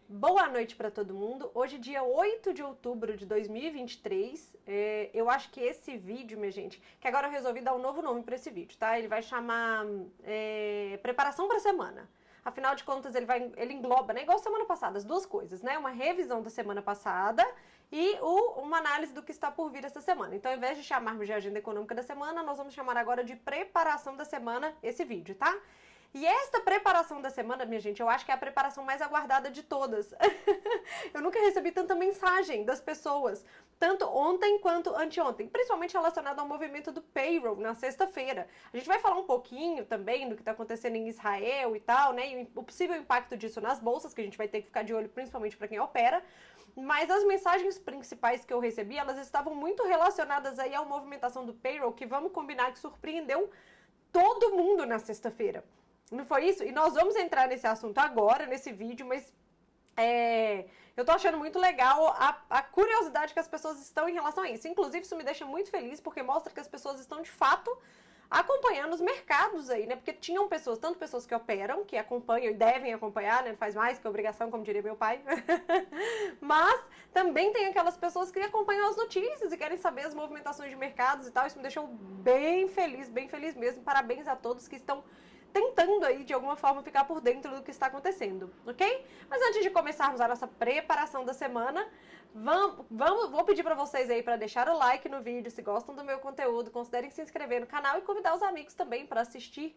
Boa noite para todo mundo. Hoje, dia 8 de outubro de 2023. Eu acho que esse vídeo, minha gente, que agora eu resolvi dar um novo nome para esse vídeo, tá? Ele vai chamar Preparação para a Semana. Afinal de contas, ele engloba, né, igual semana passada, as duas coisas, né? Uma revisão da semana passada e uma análise do que está por vir essa semana. Então, ao invés de chamarmos de agenda econômica da semana, nós vamos chamar agora de preparação da semana esse vídeo, tá? E esta preparação da semana, minha gente, eu acho que é a preparação mais aguardada de todas. Eu nunca recebi tanta mensagem das pessoas, tanto ontem quanto anteontem, principalmente relacionado ao movimento do payroll na sexta-feira. A gente vai falar um pouquinho também do que está acontecendo em Israel e tal, né? E o possível impacto disso nas bolsas, que a gente vai ter que ficar de olho principalmente para quem opera. Mas as mensagens principais que eu recebi, elas estavam muito relacionadas aí à movimentação do payroll, que vamos combinar que surpreendeu todo mundo na sexta-feira. Não foi isso? E nós vamos entrar nesse assunto agora, nesse vídeo, mas eu tô achando muito legal a curiosidade que as pessoas estão em relação a isso. Inclusive, isso me deixa muito feliz, porque mostra que as pessoas estão, de fato, acompanhando os mercados aí, né? Porque tinham pessoas, tanto pessoas que operam, que acompanham e devem acompanhar, né? Faz mais que obrigação, como diria meu pai. Mas também tem aquelas pessoas que acompanham as notícias e querem saber as movimentações de mercados e tal. Isso me deixou bem feliz mesmo. Parabéns a todos que estão tentando aí, de alguma forma, ficar por dentro do que está acontecendo, ok? Mas antes de começarmos a nossa preparação da semana, vou pedir para vocês aí para deixar o like no vídeo, se gostam do meu conteúdo, considerem se inscrever no canal e convidar os amigos também para assistir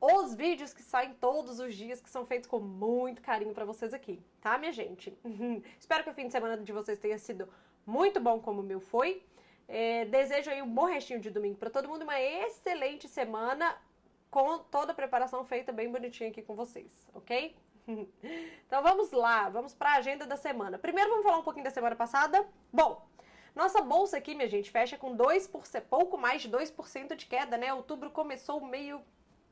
os vídeos que saem todos os dias, que são feitos com muito carinho para vocês aqui, tá, minha gente? Espero que o fim de semana de vocês tenha sido muito bom como o meu foi. Desejo aí um bom restinho de domingo para todo mundo, uma excelente semana, com toda a preparação feita bem bonitinha aqui com vocês, ok? Então vamos lá, vamos para a agenda da semana. Primeiro vamos falar um pouquinho da semana passada. Bom, nossa bolsa aqui, minha gente, fecha com 2%, pouco mais de 2% de queda, né? Outubro começou meio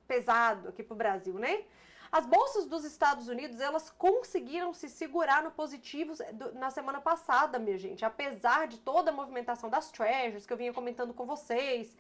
pesado aqui pro Brasil, né? As bolsas dos Estados Unidos, elas conseguiram se segurar no positivo na semana passada, minha gente, apesar de toda a movimentação das Treasuries que eu vinha comentando com vocês,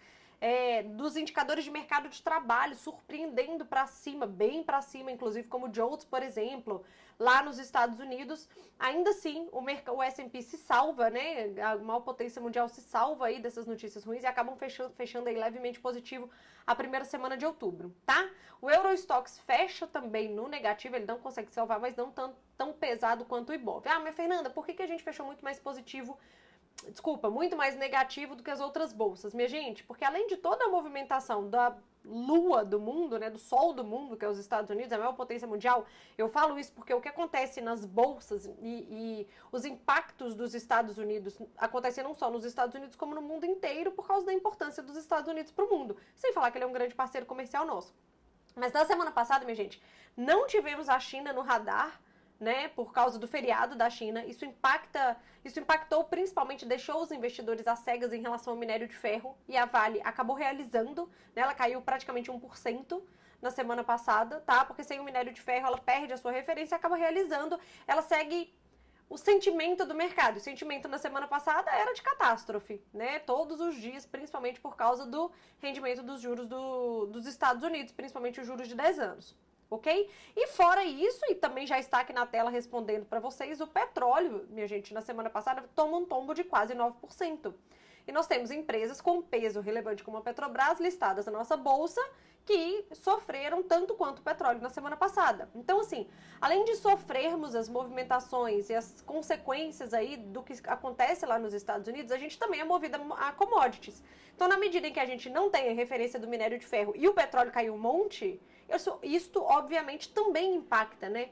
dos indicadores de mercado de trabalho surpreendendo para cima, bem para cima, inclusive como o JOLTS, por exemplo, lá nos Estados Unidos. Ainda assim, o S&P se salva, né? A maior potência mundial se salva aí dessas notícias ruins e acabam fechando aí levemente positivo a primeira semana de outubro, tá? O Eurostoxx fecha também no negativo, ele não consegue salvar, mas não tão pesado quanto o Ibov. Ah, mas Fernanda, por que a gente fechou muito mais positivo? Desculpa, muito mais negativo do que as outras bolsas, minha gente, porque além de toda a movimentação da lua do mundo, né, do sol do mundo, que é os Estados Unidos, a maior potência mundial, eu falo isso porque o que acontece nas bolsas e os impactos dos Estados Unidos acontecem não só nos Estados Unidos, como no mundo inteiro, por causa da importância dos Estados Unidos para o mundo, sem falar que ele é um grande parceiro comercial nosso. Mas na semana passada, minha gente, não tivemos a China no radar, né, por causa do feriado da China. Isso impactou principalmente, deixou os investidores às cegas em relação ao minério de ferro, e a Vale acabou realizando, né, ela caiu praticamente 1% na semana passada, tá? Porque sem o minério de ferro ela perde a sua referência e acaba realizando, ela segue o sentimento do mercado. O sentimento na semana passada era de catástrofe, né? Todos os dias, principalmente por causa do rendimento dos juros dos Estados Unidos, principalmente os juros de 10 anos. Ok? E fora isso, e também já está aqui na tela respondendo para vocês, o petróleo, minha gente, na semana passada toma um tombo de quase 9%. E nós temos empresas com peso relevante como a Petrobras listadas na nossa bolsa que sofreram tanto quanto o petróleo na semana passada. Então, assim, além de sofrermos as movimentações e as consequências aí do que acontece lá nos Estados Unidos, a gente também é movida a commodities. Então, na medida em que a gente não tem a referência do minério de ferro e o petróleo caiu um monte, isto obviamente também impacta, né?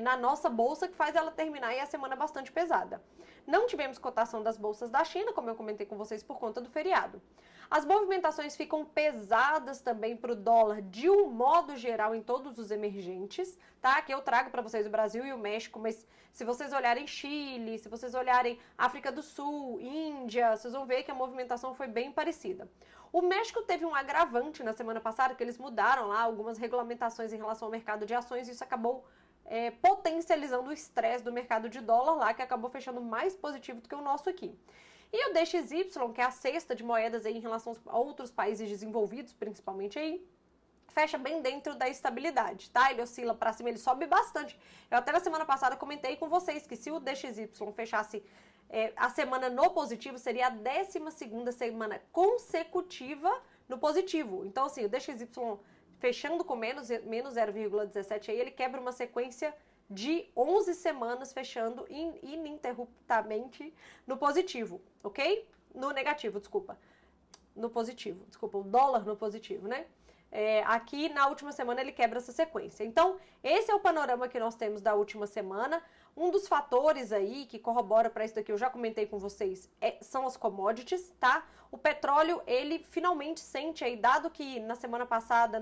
Na nossa bolsa, que faz ela terminar aí a semana bastante pesada. Não tivemos cotação das bolsas da China, como eu comentei com vocês, por conta do feriado. As movimentações ficam pesadas também para o dólar, de um modo geral, em todos os emergentes, tá? Que eu trago para vocês o Brasil e o México, mas se vocês olharem Chile, se vocês olharem África do Sul, Índia, vocês vão ver que a movimentação foi bem parecida. O México teve um agravante na semana passada, que eles mudaram lá algumas regulamentações em relação ao mercado de ações, e isso acabou potencializando o estresse do mercado de dólar lá, que acabou fechando mais positivo do que o nosso aqui. E o DXY, que é a cesta de moedas aí em relação a outros países desenvolvidos, principalmente aí, fecha bem dentro da estabilidade, tá? Ele oscila para cima, ele sobe bastante. Eu até na semana passada comentei com vocês que se o DXY fechasse a semana no positivo, seria a 12ª semana consecutiva no positivo. Então, assim, o DXY fechando com menos 0,17 aí, ele quebra uma sequência de 11 semanas fechando ininterruptamente no positivo, ok? No negativo, desculpa. No positivo, desculpa, o dólar no positivo, né? Aqui na última semana ele quebra essa sequência. Então, esse é o panorama que nós temos da última semana. Um dos fatores aí que corrobora para isso daqui, eu já comentei com vocês, são as commodities, tá? O petróleo, ele finalmente sente aí, dado que na semana passada,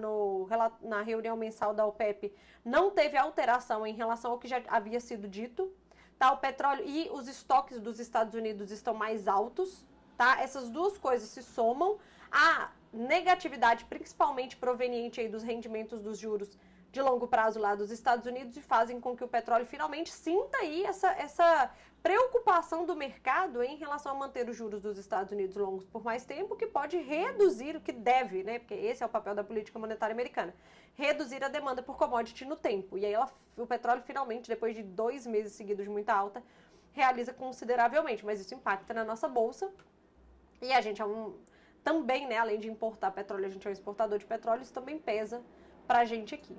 na reunião mensal da OPEP, não teve alteração em relação ao que já havia sido dito, tá? O petróleo e os estoques dos Estados Unidos estão mais altos, tá? Essas duas coisas se somam. A negatividade, principalmente proveniente aí dos rendimentos dos juros de longo prazo lá dos Estados Unidos, e fazem com que o petróleo finalmente sinta aí essa preocupação do mercado em relação a manter os juros dos Estados Unidos longos por mais tempo, que pode reduzir, o que deve, né? Porque esse é o papel da política monetária americana, reduzir a demanda por commodity no tempo. E aí o petróleo finalmente, depois de 2 meses seguidos de muita alta, realiza consideravelmente, mas isso impacta na nossa bolsa. E a gente também, né, além de importar petróleo, a gente é um exportador de petróleo, isso também pesa pra gente aqui,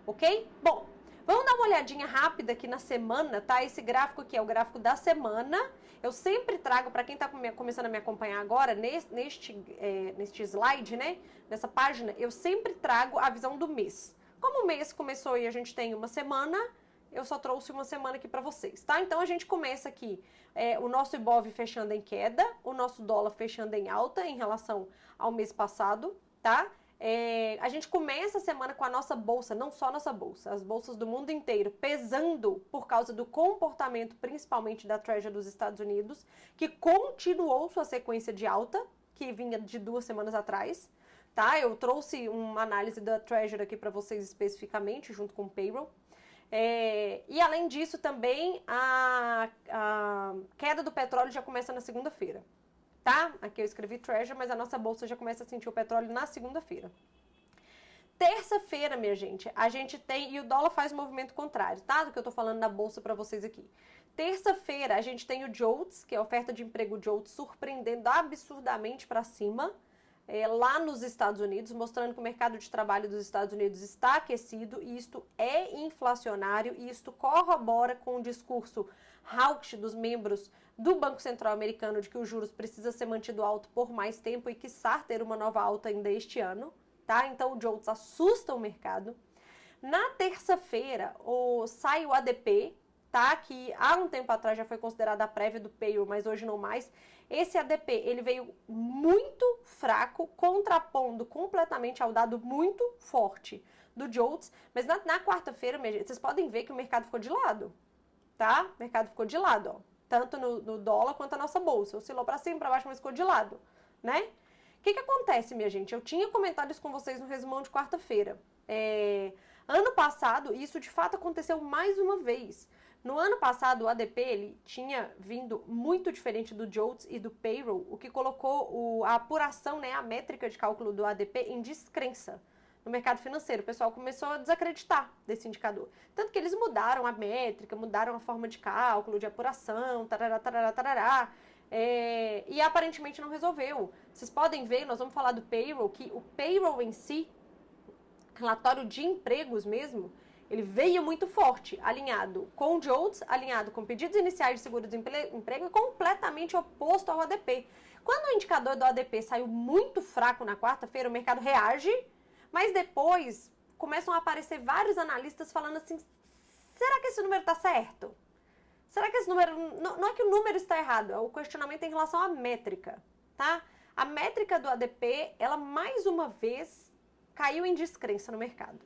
ok? Bom, vamos dar uma olhadinha rápida aqui na semana, tá? Esse gráfico aqui é o gráfico da semana. Eu sempre trago, para quem tá começando a me acompanhar agora, neste slide, né, nessa página, eu sempre trago a visão do mês. Como o mês começou e a gente tem uma semana, eu só trouxe uma semana aqui para vocês, tá? Então a gente começa aqui, o nosso Ibov fechando em queda, o nosso dólar fechando em alta em relação ao mês passado, tá? A gente começa a semana com a nossa bolsa, não só a nossa bolsa, as bolsas do mundo inteiro pesando por causa do comportamento, principalmente da Treasury dos Estados Unidos, que continuou sua sequência de alta, que vinha de 2 semanas atrás, tá? Eu trouxe uma análise da Treasury aqui para vocês especificamente, junto com o payroll. E além disso também a queda do petróleo já começa na segunda-feira, tá? Aqui eu escrevi Treasury, mas a nossa bolsa já começa a sentir o petróleo na segunda-feira. Terça-feira, minha gente, a gente tem, e o dólar faz o movimento contrário, tá? Do que eu tô falando na bolsa para vocês aqui. Terça-feira a gente tem o JOLTS, que é a oferta de emprego JOLTS, surpreendendo absurdamente para cima, lá nos Estados Unidos, mostrando que o mercado de trabalho dos Estados Unidos está aquecido, e isto é inflacionário, e isto corrobora com o discurso hawkish dos membros do Banco Central americano de que os juros precisam ser mantido alto por mais tempo e quiçá ter uma nova alta ainda este ano, tá? Então o JOLTS assusta o mercado. Na terça-feira, sai o ADP, tá? Que há um tempo atrás já foi considerada a prévia do payroll, mas hoje não mais. Esse ADP, ele veio muito fraco, contrapondo completamente ao dado muito forte do JOLTS, mas na quarta-feira, vocês podem ver que o mercado ficou de lado, tá? O mercado ficou de lado, ó. Tanto no dólar quanto a nossa bolsa. Oscilou para cima, para baixo, mas ficou de lado, né? O que acontece, minha gente? Eu tinha comentado isso com vocês no resumão de quarta-feira. Ano passado, isso de fato aconteceu mais uma vez. No ano passado, o ADP ele tinha vindo muito diferente do JOLTS e do payroll, o que colocou a apuração, né, a métrica de cálculo do ADP em descrença no mercado financeiro. O pessoal começou a desacreditar desse indicador. Tanto que eles mudaram a métrica, mudaram a forma de cálculo, de apuração, tarará, tarará, tarará. E aparentemente não resolveu. Vocês podem ver, nós vamos falar do payroll, que o payroll em si, relatório de empregos mesmo, ele veio muito forte, alinhado com o JOLTS, alinhado com pedidos iniciais de seguro-desemprego, completamente oposto ao ADP. Quando o indicador do ADP saiu muito fraco na quarta-feira, o mercado reage, mas depois começam a aparecer vários analistas falando assim, será que esse número está certo? Será que esse número... Não é que o número está errado, é o questionamento em relação à métrica, tá? A métrica do ADP, ela mais uma vez caiu em descrença no mercado,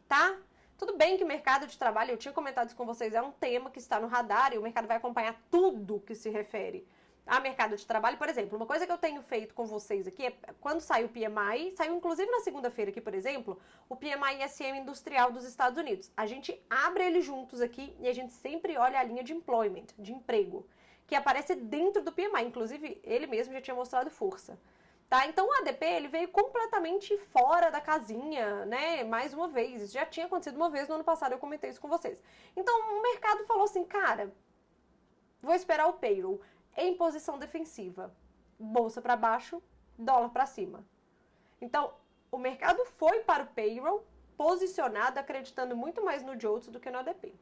tá? Tudo bem que o mercado de trabalho, eu tinha comentado isso com vocês, é um tema que está no radar e o mercado vai acompanhar tudo que se refere a mercado de trabalho. Por exemplo, uma coisa que eu tenho feito com vocês aqui é quando sai o PMI, saiu inclusive na segunda-feira aqui, por exemplo, o PMI ISM industrial dos Estados Unidos. A gente abre ele juntos aqui e a gente sempre olha a linha de employment, de emprego, que aparece dentro do PMI. Inclusive, ele mesmo já tinha mostrado força. Tá? Então o ADP ele veio completamente fora da casinha, né? Mais uma vez, isso já tinha acontecido uma vez no ano passado, eu comentei isso com vocês. Então o mercado falou assim, cara, vou esperar o payroll em posição defensiva. Bolsa para baixo, dólar para cima. Então, o mercado foi para o payroll posicionado, acreditando muito mais no JOLTS do que no ADP.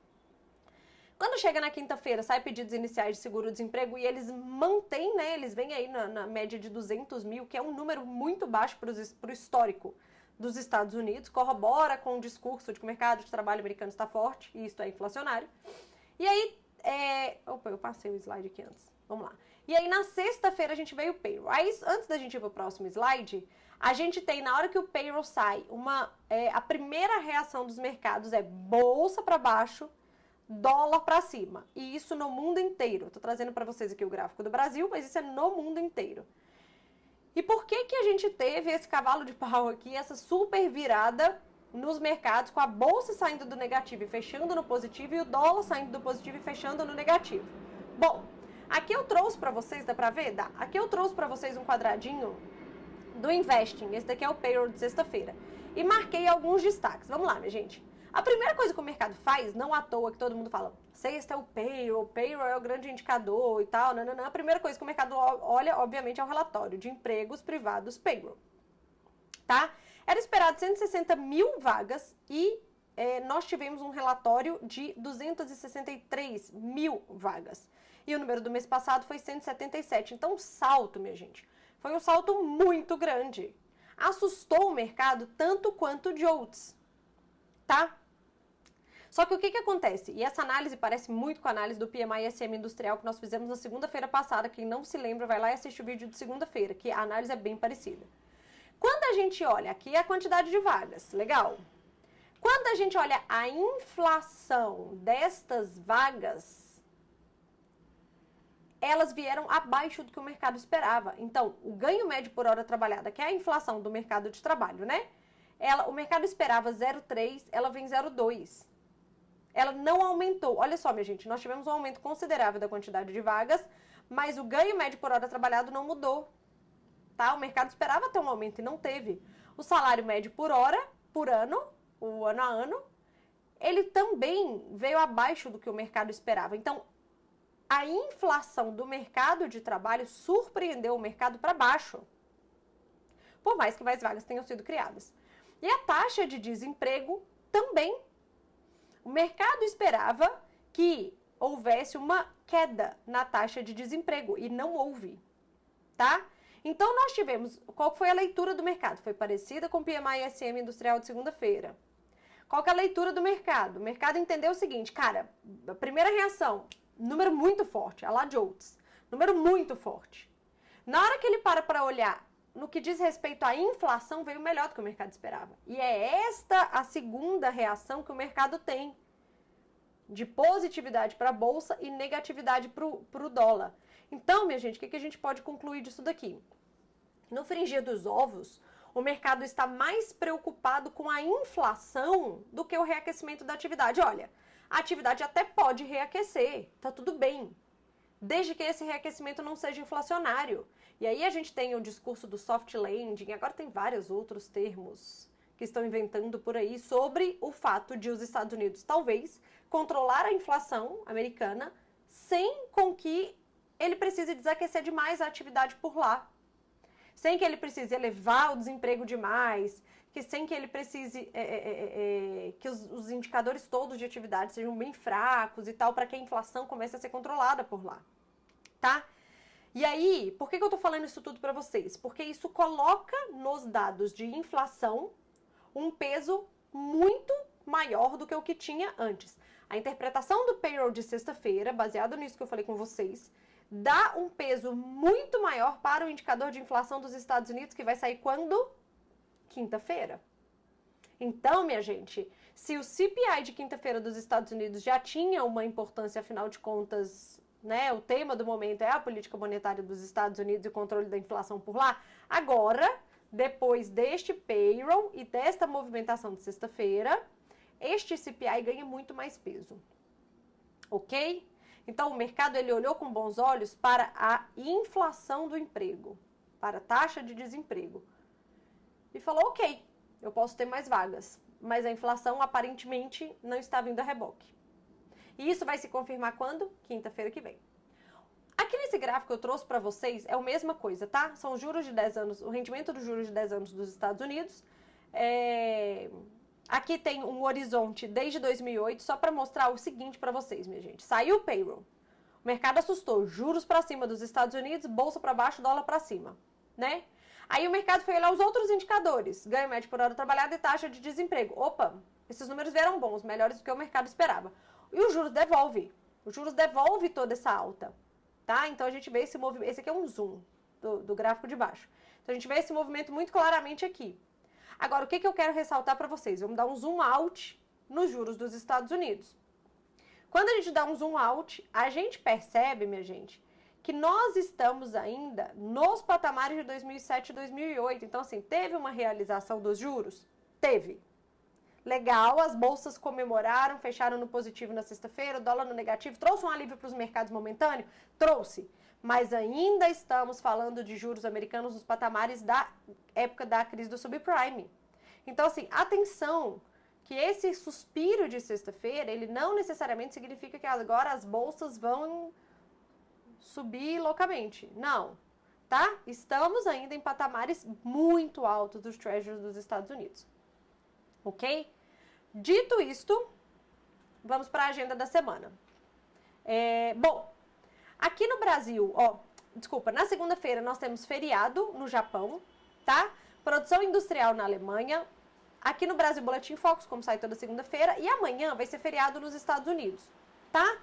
Quando chega na quinta-feira, sai pedidos iniciais de seguro-desemprego e eles mantêm, né? Eles vêm aí na média de 200 mil, que é um número muito baixo para o histórico dos Estados Unidos, corrobora com o discurso de que o mercado de trabalho americano está forte, e isso é inflacionário. E aí, opa, eu passei o slide aqui antes. Vamos lá. E aí, na sexta-feira, a gente veio o payroll. Aí, antes da gente ir para o próximo slide, a gente tem, na hora que o payroll sai, a primeira reação dos mercados é bolsa para baixo, dólar para cima. E isso no mundo inteiro. Estou trazendo para vocês aqui o gráfico do Brasil, mas isso é no mundo inteiro. E por que que a gente teve esse cavalo de pau aqui, essa super virada nos mercados, com a bolsa saindo do negativo e fechando no positivo, e o dólar saindo do positivo e fechando no negativo? Bom, aqui eu trouxe para vocês, dá para ver? Dá. Aqui eu trouxe para vocês um quadradinho do Investing. Esse daqui é o payroll de sexta-feira. E marquei alguns destaques. Vamos lá, minha gente. A primeira coisa que o mercado faz, não à toa que todo mundo fala, sexta é o payroll é o grande indicador e tal, não. A primeira coisa que o mercado olha, obviamente, é o relatório de empregos privados payroll, tá? Era esperado 160 mil vagas e nós tivemos um relatório de 263 mil vagas. E o número do mês passado foi 177. Então, um salto, minha gente. Foi um salto muito grande. Assustou o mercado tanto quanto o JOLTS, tá? Só que o que acontece? E essa análise parece muito com a análise do PMI SM industrial que nós fizemos na segunda-feira passada. Quem não se lembra, vai lá e assiste o vídeo de segunda-feira, que a análise é bem parecida. Quando a gente olha aqui a quantidade de vagas, legal. Quando a gente olha a inflação destas vagas, elas vieram abaixo do que o mercado esperava. Então, o ganho médio por hora trabalhada, que é a inflação do mercado de trabalho, né? O mercado esperava 0,3, ela vem 0,2. Ela não aumentou. Olha só, minha gente, nós tivemos um aumento considerável da quantidade de vagas, mas o ganho médio por hora trabalhado não mudou. Tá? O mercado esperava ter um aumento e não teve. O salário médio por hora, por ano, o ano a ano, ele também veio abaixo do que o mercado esperava. Então, a inflação do mercado de trabalho surpreendeu o mercado para baixo, por mais que mais vagas tenham sido criadas. E a taxa de desemprego também. O mercado esperava que houvesse uma queda na taxa de desemprego e não houve, tá? Então, nós tivemos... Qual foi a leitura do mercado? Foi parecida com o PMI SM industrial de segunda-feira. Qual que é a leitura do mercado? O mercado entendeu o seguinte, cara, a primeira reação, número muito forte, a lá JOLTS, número muito forte. Na hora que ele para olhar no que diz respeito à inflação, veio melhor do que o mercado esperava. E é esta a segunda reação que o mercado tem, de positividade para a bolsa e negatividade para o dólar. Então, minha gente, o que a gente pode concluir disso daqui? No frigir dos ovos, o mercado está mais preocupado com a inflação do que o reaquecimento da atividade. Olha, a atividade até pode reaquecer, tá tudo bem, desde que esse reaquecimento não seja inflacionário. E aí a gente tem o discurso do soft landing, agora tem vários outros termos que estão inventando por aí sobre o fato de os Estados Unidos, talvez, controlar a inflação americana sem com que ele precise desaquecer demais a atividade por lá. Sem que ele precise elevar o desemprego demais, sem que ele precise que os indicadores todos de atividade sejam bem fracos e tal, para que a inflação comece a ser controlada por lá, tá? E aí, por que eu tô falando isso tudo para vocês? Porque isso coloca nos dados de inflação um peso muito maior do que o que tinha antes. A interpretação do payroll de sexta-feira, baseado nisso que eu falei com vocês, dá um peso muito maior para o indicador de inflação dos Estados Unidos, que vai sair quando? Quinta-feira. Então, minha gente, se o CPI de quinta-feira dos Estados Unidos já tinha uma importância, afinal de contas, né, o tema do momento é a política monetária dos Estados Unidos e o controle da inflação por lá, agora, depois deste payroll e desta movimentação de sexta-feira, este CPI ganha muito mais peso, ok? Então, o mercado ele olhou com bons olhos para a inflação do emprego, para taxa de desemprego. E falou, ok, eu posso ter mais vagas, mas a inflação aparentemente não está vindo a reboque. E isso vai se confirmar quando? Quinta-feira que vem. Aqui nesse gráfico que eu trouxe para vocês é a mesma coisa, tá? São os juros de 10 anos, o rendimento dos juros de 10 anos dos Estados Unidos. Aqui tem um horizonte desde 2008, só para mostrar o seguinte para vocês, minha gente. Saiu o payroll, o mercado assustou, juros para cima dos Estados Unidos, bolsa para baixo, dólar para cima, né? Aí o mercado foi olhar os outros indicadores, ganho médio por hora trabalhada e taxa de desemprego. Opa, esses números vieram bons, melhores do que o mercado esperava. E os juros devolve toda essa alta. Tá? Então a gente vê esse movimento, esse aqui é um zoom do gráfico de baixo. Então a gente vê esse movimento muito claramente aqui. Agora, o que eu quero ressaltar para vocês? Vamos dar um zoom out nos juros dos Estados Unidos. Quando a gente dá um zoom out, a gente percebe, minha gente, que nós estamos ainda nos patamares de 2007 e 2008. Então, assim, teve uma realização dos juros? Teve. Legal, as bolsas comemoraram, fecharam no positivo na sexta-feira, o dólar no negativo, trouxe um alívio para os mercados momentâneo? Trouxe. Mas ainda estamos falando de juros americanos nos patamares da época da crise do subprime. Então, assim, atenção, que esse suspiro de sexta-feira, ele não necessariamente significa que agora as bolsas vão subir loucamente. Não, tá? Estamos ainda em patamares muito altos dos treasuries dos Estados Unidos. Ok? Dito isto, vamos para a agenda da semana. Bom, aqui no Brasil, na segunda-feira nós temos feriado no Japão, tá? Produção industrial na Alemanha. Aqui no Brasil, Boletim Focus, como sai toda segunda-feira. E amanhã vai ser feriado nos Estados Unidos, tá?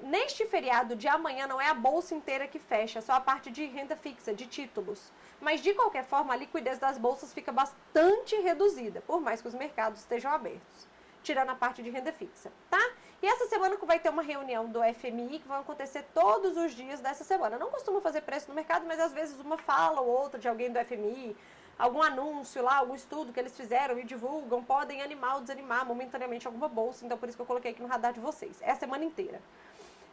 Neste feriado de amanhã não é a bolsa inteira que fecha, é só a parte de renda fixa, de títulos. Mas, de qualquer forma, a liquidez das bolsas fica bastante reduzida, por mais que os mercados estejam abertos, tirando a parte de renda fixa, tá? E essa semana vai ter uma reunião do FMI que vai acontecer todos os dias dessa semana. Não costuma fazer preço no mercado, mas às vezes uma fala ou outra de alguém do FMI, algum anúncio lá, algum estudo que eles fizeram e divulgam, podem animar ou desanimar momentaneamente alguma bolsa. Então, por isso que eu coloquei aqui no radar de vocês. É a semana inteira.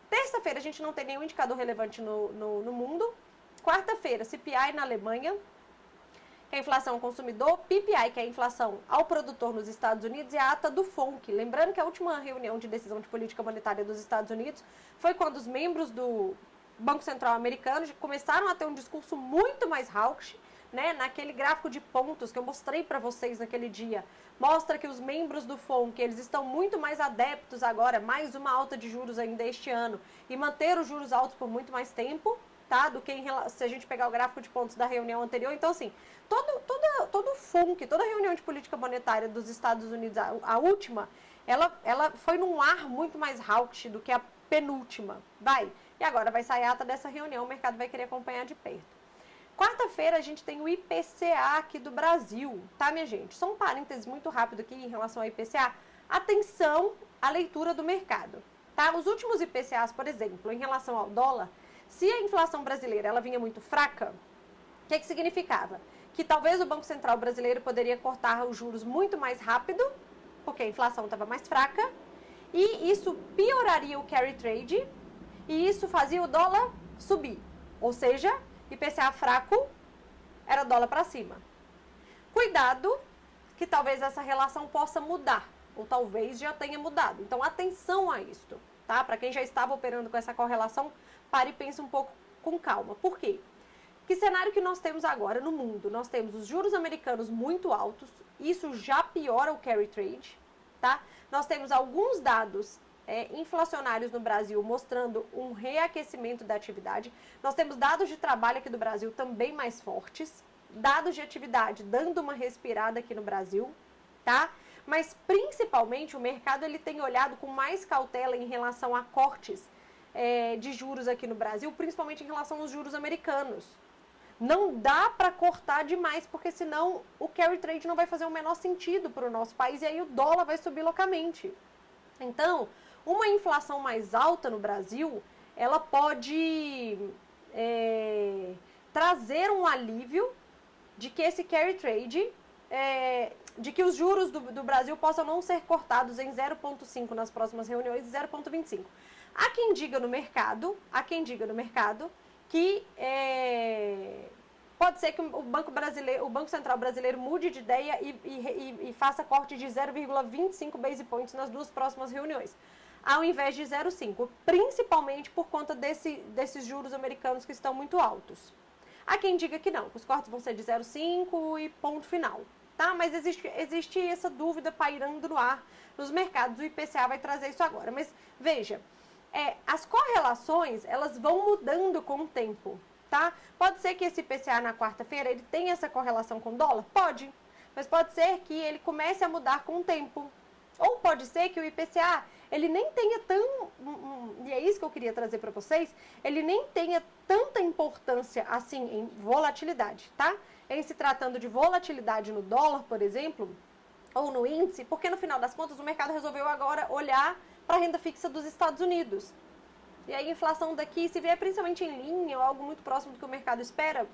Terça-feira a gente não tem nenhum indicador relevante no mundo. Quarta-feira, CPI na Alemanha, que é a inflação ao consumidor, PPI, que é a inflação ao produtor nos Estados Unidos, e a ata do FONC. Lembrando que a última reunião de decisão de política monetária dos Estados Unidos foi quando os membros do Banco Central americano começaram a ter um discurso muito mais hawkish, né? Naquele gráfico de pontos que eu mostrei para vocês naquele dia, mostra que os membros do FONC, eles estão muito mais adeptos agora, mais uma alta de juros ainda este ano, e manter os juros altos por muito mais tempo, tá? Do que se a gente pegar o gráfico de pontos da reunião anterior. Então, assim, todo o FONC, toda a reunião de política monetária dos Estados Unidos, a última, ela foi num ar muito mais hawkish do que a penúltima. E agora vai sair a ata dessa reunião, o mercado vai querer acompanhar de perto. Quarta-feira a gente tem o IPCA aqui do Brasil, tá, minha gente? Só um parênteses muito rápido aqui em relação ao IPCA. Atenção à leitura do mercado, tá? Os últimos IPCAs, por exemplo, em relação ao dólar, se a inflação brasileira ela vinha muito fraca, o que significava? Que talvez o Banco Central brasileiro poderia cortar os juros muito mais rápido, porque a inflação estava mais fraca, e isso pioraria o carry trade, e isso fazia o dólar subir. Ou seja, IPCA fraco era dólar para cima. Cuidado, que talvez essa relação possa mudar, ou talvez já tenha mudado. Então, atenção a isto, tá? Para quem já estava operando com essa correlação, pare e pense um pouco com calma. Por quê? Que cenário que nós temos agora no mundo? Nós temos os juros americanos muito altos, isso já piora o carry trade, tá? Nós temos alguns dados inflacionários no Brasil, mostrando um reaquecimento da atividade. Nós temos dados de trabalho aqui do Brasil também mais fortes, dados de atividade dando uma respirada aqui no Brasil, tá? Mas, principalmente, o mercado ele tem olhado com mais cautela em relação a cortes de juros aqui no Brasil, principalmente em relação aos juros americanos. Não dá para cortar demais, porque senão o carry trade não vai fazer o menor sentido para o nosso país e aí o dólar vai subir loucamente. Então, uma inflação mais alta no Brasil, ela pode trazer um alívio de que esse carry trade, de que os juros do Brasil possam não ser cortados em 0,5 nas próximas reuniões e 0,25. Há quem diga no mercado que pode ser que o Banco Central brasileiro mude de ideia e faça corte de 0,25 base points nas duas próximas reuniões, ao invés de 0,5, principalmente por conta desses juros americanos que estão muito altos. Há quem diga que não, que os cortes vão ser de 0,5 e ponto final, tá? Mas existe essa dúvida pairando no ar nos mercados, o IPCA vai trazer isso agora. Mas veja, as correlações, elas vão mudando com o tempo, tá? Pode ser que esse IPCA na quarta-feira, ele tenha essa correlação com o dólar? Pode, mas pode ser que ele comece a mudar com o tempo. Ou pode ser que o IPCA, ele nem tenha e é isso que eu queria trazer para vocês, ele nem tenha tanta importância assim em volatilidade, tá? Em se tratando de volatilidade no dólar, por exemplo, ou no índice, porque no final das contas o mercado resolveu agora olhar para a renda fixa dos Estados Unidos. E aí a inflação daqui, se vier principalmente em linha ou algo muito próximo do que o mercado espera,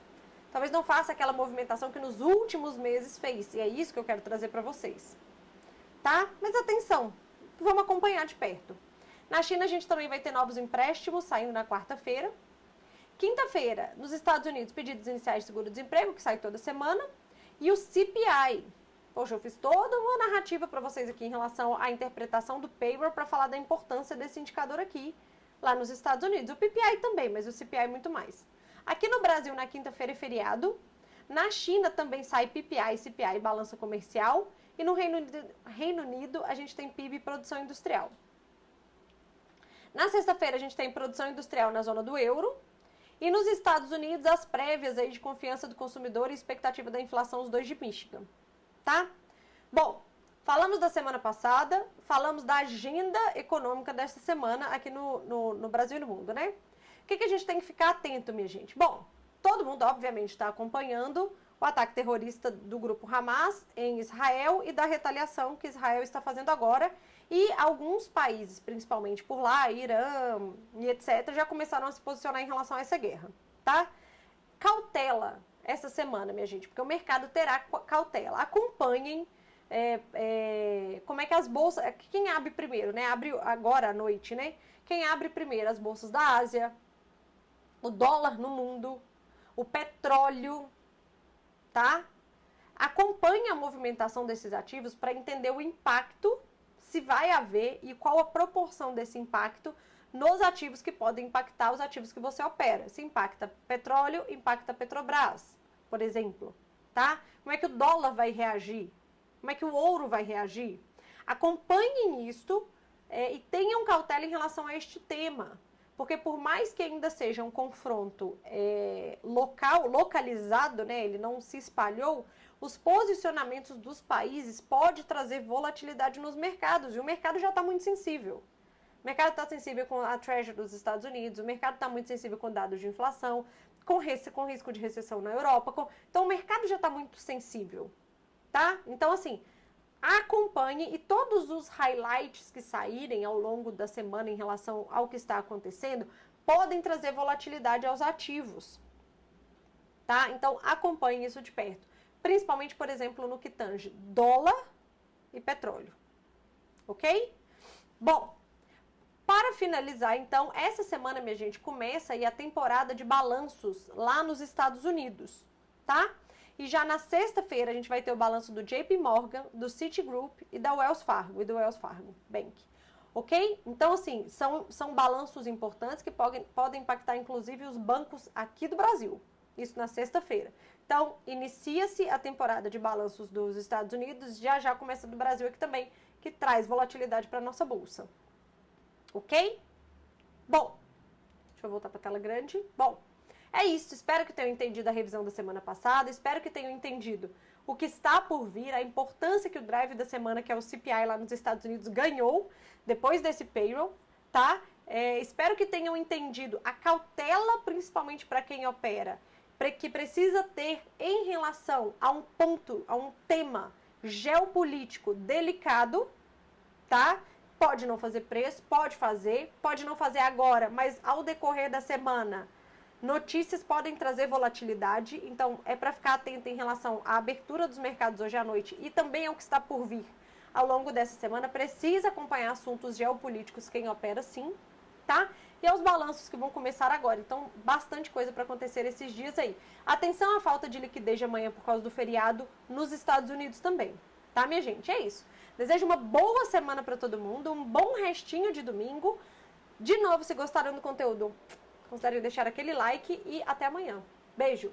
talvez não faça aquela movimentação que nos últimos meses fez. E é isso que eu quero trazer para vocês. Tá? Mas atenção, vamos acompanhar de perto. Na China a gente também vai ter novos empréstimos saindo na quarta-feira. Quinta-feira, nos Estados Unidos, pedidos iniciais de seguro-desemprego, que sai toda semana. E o CPI. Poxa, eu fiz toda uma narrativa para vocês aqui em relação à interpretação do payroll para falar da importância desse indicador aqui, lá nos Estados Unidos. O PPI também, mas o CPI muito mais. Aqui no Brasil, na quinta-feira é feriado. Na China também sai PPI, CPI, balança comercial. E no Reino Unido, a gente tem PIB e produção industrial. Na sexta-feira, a gente tem produção industrial na zona do euro. E nos Estados Unidos, as prévias aí de confiança do consumidor e expectativa da inflação, os dois de Michigan. Tá? Bom, falamos da semana passada, falamos da agenda econômica desta semana aqui no Brasil e no mundo, né? O que a gente tem que ficar atento, minha gente? Bom, todo mundo, obviamente, está acompanhando o ataque terrorista do grupo Hamas em Israel e da retaliação que Israel está fazendo agora. E alguns países, principalmente por lá, Irã e etc., já começaram a se posicionar em relação a essa guerra, tá? Cautela essa semana, minha gente, porque o mercado terá cautela. Acompanhem como é que as bolsas... Quem abre primeiro, né? Abre agora à noite, né? Quem abre primeiro? As bolsas da Ásia, o dólar no mundo, o petróleo, tá? Acompanhe a movimentação desses ativos para entender o impacto, se vai haver e qual a proporção desse impacto nos ativos que podem impactar os ativos que você opera. Se impacta petróleo, impacta Petrobras, por exemplo, tá? Como é que o dólar vai reagir? Como é que o ouro vai reagir? Acompanhem isto e tenham cautela em relação a este tema. Porque por mais que ainda seja um confronto localizado, né, ele não se espalhou, os posicionamentos dos países podem trazer volatilidade nos mercados. E o mercado já está muito sensível. O mercado está sensível com a Treasury dos Estados Unidos, o mercado está muito sensível com dados de inflação, com risco de recessão na Europa. Então o mercado já está muito sensível, tá? Então assim, acompanhe e todos os highlights que saírem ao longo da semana em relação ao que está acontecendo podem trazer volatilidade aos ativos, tá? Então acompanhe isso de perto, principalmente, por exemplo, no que tange dólar e petróleo, ok? Bom, para finalizar, então, essa semana, minha gente, começa aí a temporada de balanços lá nos Estados Unidos, tá? E já na sexta-feira a gente vai ter o balanço do JP Morgan, do Citigroup e da Wells Fargo, Bank, ok? Então, assim, são balanços importantes que podem impactar, inclusive, os bancos aqui do Brasil. Isso na sexta-feira. Então, inicia-se a temporada de balanços dos Estados Unidos, já começa do Brasil aqui também, que traz volatilidade para a nossa bolsa. Ok? Bom, deixa eu voltar para a tela grande. Bom, é isso. Espero que tenham entendido a revisão da semana passada. Espero que tenham entendido o que está por vir, a importância que o drive da semana, que é o CPI lá nos Estados Unidos, ganhou depois desse payroll, tá? Espero que tenham entendido a cautela, principalmente para quem opera, que precisa ter em relação a um ponto, a um tema geopolítico delicado, tá? Pode não fazer preço, pode não fazer agora, mas ao decorrer da semana, notícias podem trazer volatilidade, então é para ficar atento em relação à abertura dos mercados hoje à noite e também ao que está por vir ao longo dessa semana. Precisa acompanhar assuntos geopolíticos quem opera sim, tá? E aos balanços que vão começar agora. Então, bastante coisa para acontecer esses dias aí. Atenção à falta de liquidez de amanhã por causa do feriado nos Estados Unidos também, tá, minha gente? É isso. Desejo uma boa semana para todo mundo, um bom restinho de domingo. De novo, se gostaram do conteúdo, considerem deixar aquele like e até amanhã. Beijo!